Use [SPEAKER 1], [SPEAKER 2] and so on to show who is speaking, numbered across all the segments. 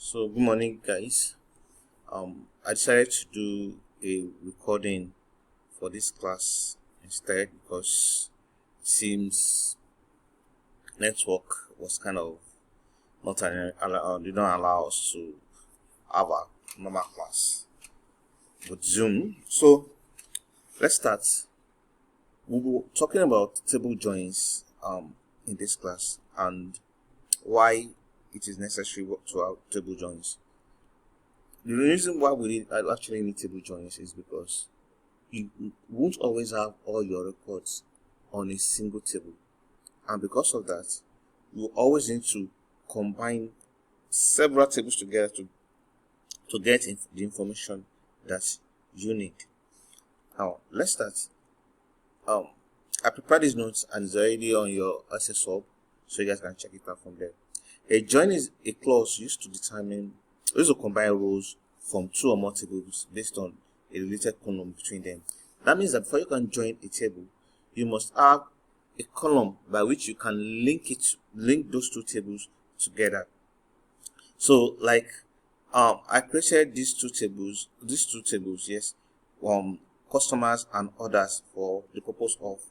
[SPEAKER 1] So good morning, guys. I decided to do a recording for this class instead because it seems network was kind of not did not allow us to have a normal class with Zoom. So let's start. We'll be talking about table joins in this class and why it is necessary to have table joins. The reason why we actually need table joins is because you won't always have all your records on a single table, and because of that you always need to combine several tables together to get the information that you need. Now let's start. I prepared these notes and it's already on your SS Hub, so you guys can check it out from there. A join is a clause used to combine rows from two or more tables based on a related column between them. That means that before you can join a table, you must have a column by which you can link those two tables together. So like I created these two tables, yes, customers and orders for the purpose of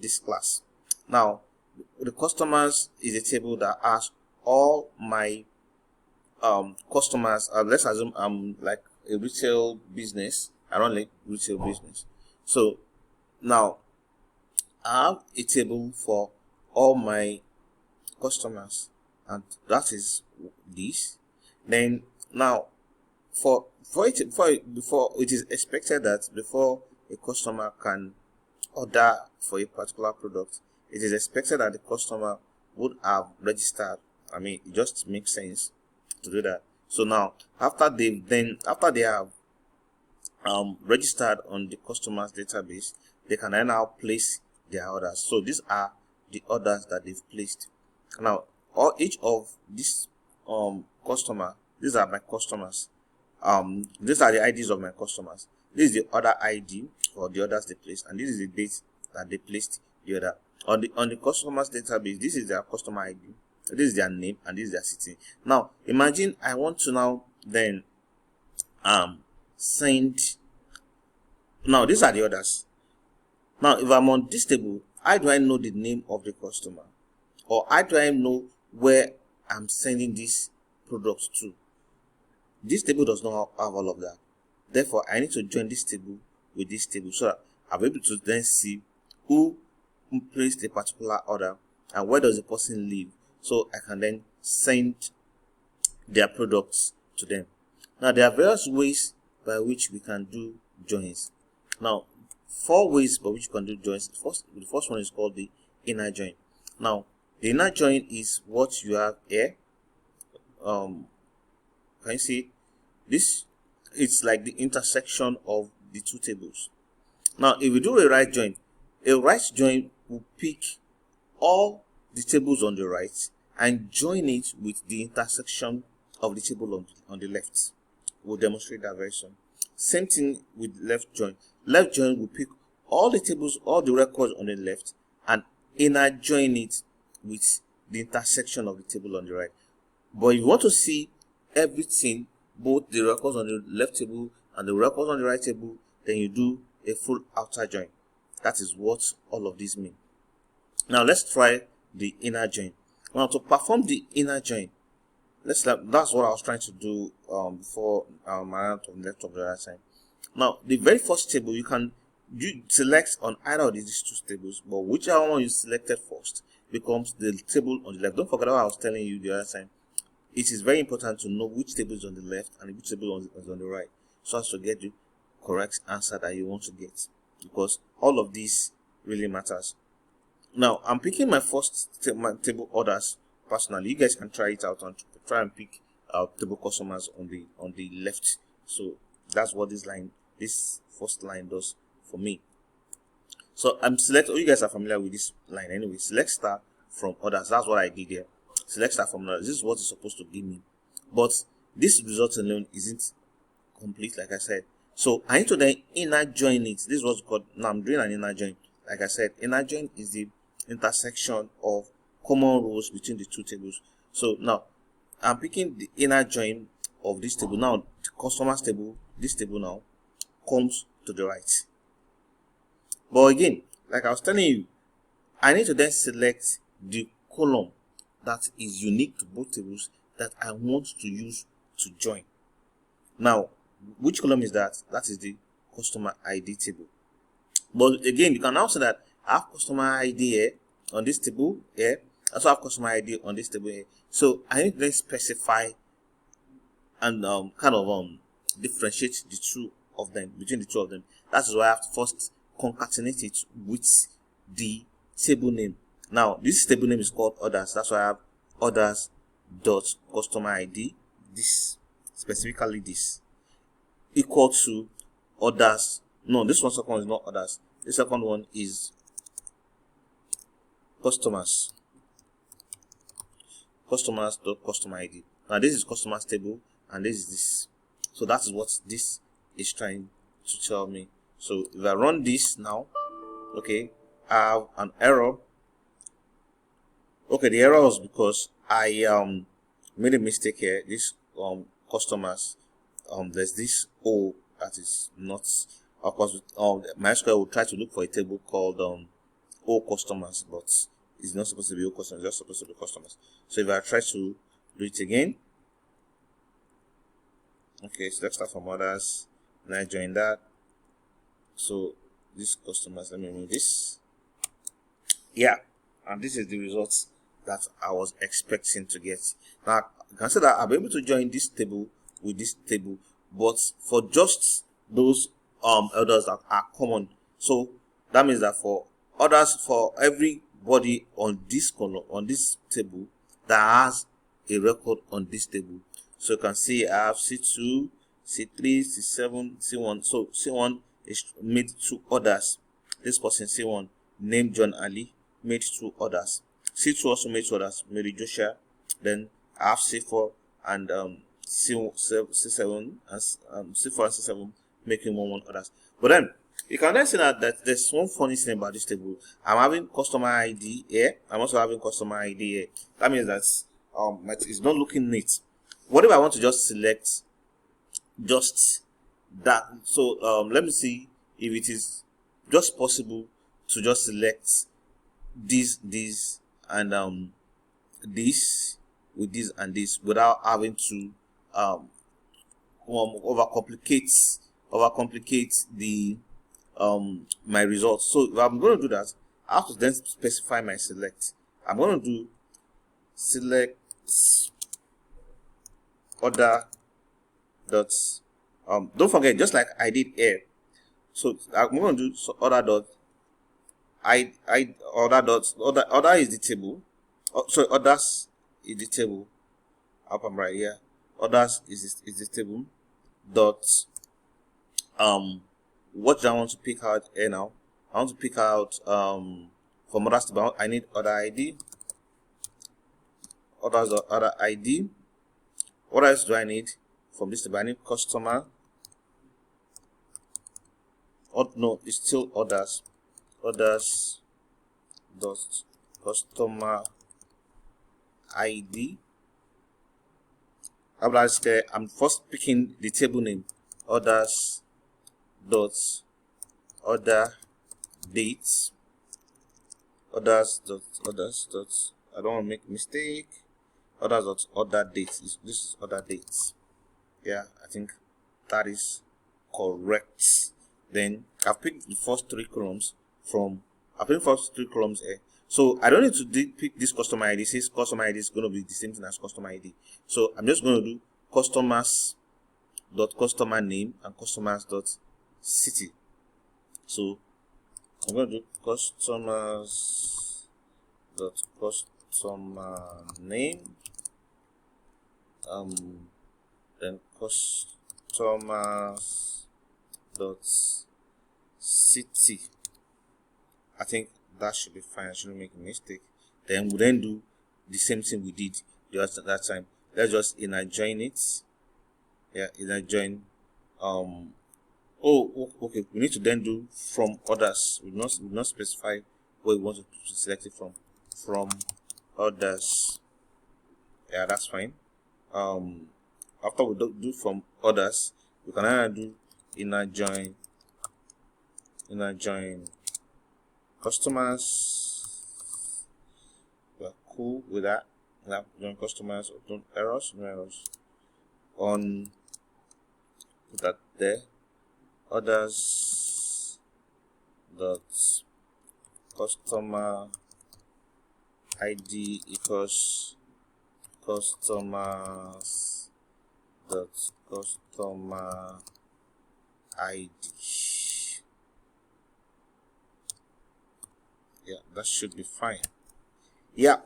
[SPEAKER 1] this class. Now the customers is a table that has all my customers. Let's assume I'm like a retail business. I run a retail business. So now I have a table for all my customers, and that is this. Then now before it is expected that before a customer can order for a particular product, it is expected that the customer would have registered. I mean, it just makes sense to do that. So now after they have registered on the customer's database, they can then now place their orders. So these are the orders that they've placed. Now each of these customer, these are my customers. These are the IDs of my customers. This is the order ID for the orders they placed, and this is the date that they placed the order. On the customer's database, this is their customer ID, this is their name, and this is their city. Now imagine I want to now then send. Now these are the orders. Now if I'm on this table, how do I know the name of the customer, or how do I know where I'm sending this product to? This table does not have all of that. Therefore I need to join this table with this table so that I'll be able to then see who placed a particular order and where does the person live, so I can then send their products to them. Now there are various ways by which we can do joins. Now 4 ways by which you can do joins. The first one is called the inner join. Now the inner join is what you have here. Can you see this? It's like the intersection of the two tables. Now if we do a right join will pick all the tables on the right and join it with the intersection of the table on the left. We'll demonstrate that very soon. Same thing with left join. Left join will pick all the tables, all the records on the left, and inner join it with the intersection of the table on the right. But if you want to see everything, both the records on the left table and the records on the right table, then you do a full outer join. That is what all of these mean. Now let's try the inner join. Now to perform the inner join, that's what I was trying to do before I ran to the left of the right side. Now the very first table, you select on either of these two tables, but whichever one you selected first becomes the table on the left. Don't forget what I was telling you the other time. It is very important to know which table is on the left and which table is on the right, so as to get the correct answer that you want to get, because all of this really matters. Now I'm picking my first table orders personally. You guys can try it out and try and pick table customers on the left. So that's what this first line does for me. So I'm selecting. You guys are familiar with this line anyway. Select star from orders. That's what I did here. Select star from orders. This is what it's supposed to give me, but this result alone isn't complete, like I said. So I need to then inner join it. This is what's called. Now I'm doing an inner join. Like I said, inner join is the intersection of common rows between the two tables. So now I'm picking the inner join of this table. Now the customers table, this table now comes to the right. But again, like I was telling you, I need to then select the column that is unique to both tables that I want to use to join. Now, which column is that? That is the customer ID table. But again, you can now say that I have customer ID here on this table here. I also have customer ID on this table here. So I need to then specify and differentiate the two of them, between the two of them. That is why I have to first concatenate it with the table name. Now this table name is called others. That's why I have others dot customer ID, this specifically this, equal to others. No, this one second is not others. The second one is customers dot customer ID. Now this is customers table and this is this. So that is what this is trying to tell me. So if I run this now, okay, I have an error. Okay, the error was because I made a mistake here. This customers, there's this O that is not, of course. MySQL will try to look for a table called O customers, but it's not supposed to be O customers, it's just supposed to be customers. So if I try to do it again, okay, so let's start from others, and I join that. So this customers, let me move this. Yeah, and this is the results that I was expecting to get. Now you can see that I'll be able to join this table with this table, but for just those others that are common. So that means that for others, for everybody on this column, on this table that has a record on this table. So you can see I have C2, C3, C7, C1. So C1 is made to others. This person C1 named John Ali made to others. C2 also made to others, Mary Joshua. Then I have C4 and C7 and C4 and C7 making one others. But then you can then see that there's one funny thing about this table. I'm having customer ID here. I'm also having customer ID here. That means that it's not looking neat. What if I want to just select just that? So let me see if it is just possible to just select this and this with this and this without having to overcomplicate the my results. So if I'm going to do that, I have to then specify my select. I'm going to do select order dot don't forget, just like I did here. So I'm going to do order dot order is the table. Sorry, others is the table. Up and right here. Others is the table. Dot what do I want to pick out here now? I want to pick out from others to I need order ID. Others or other ID. What else do I need from this table? I need customer. Oh no, it's still others. Others dot customer ID. I'm first picking the table name. Others dot order dates. Others dot I don't want to make mistake. Others dot order dates. This is order dates. Yeah, I think that is correct. Then I've picked the first three columns here. So I don't need to pick this customer ID. Since customer ID is going to be the same thing as customer ID. So I'm just going to do customers dot customer name and customers dot city. So I'm going to do customers dot customer name, then customers dot city. I think that should be fine. I shouldn't make a mistake. Then we then do the same thing we did just at that time. Let's just inner join it. Yeah, inner join. Okay. We need to then do from others. We not specify where we want to select it from. From others. Yeah, that's fine. after we do from others, we can now do inner join customers. We're cool with that. Now join customers, don't errors, no errors. On put that there. Others dot customer ID equals customers dot customer ID. Yeah, that should be fine. Yeah,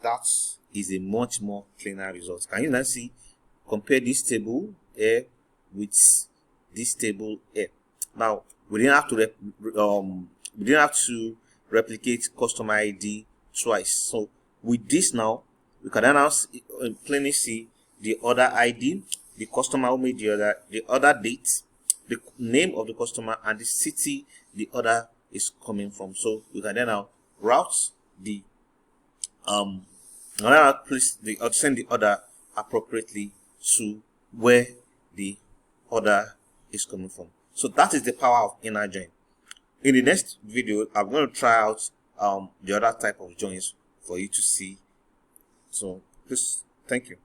[SPEAKER 1] that is a much more cleaner result. Can you now see? Compare this table here with this table here. Now we didn't have to replicate customer ID twice. So with this now, we can now plainly see the order ID, the customer who made the order date, the name of the customer, and the city the order is coming from. So we can then now route the send the order appropriately to where the order is coming from. So that is the power of inner join. In the next video, I'm going to try out the other type of joins for you to see. So please, thank you.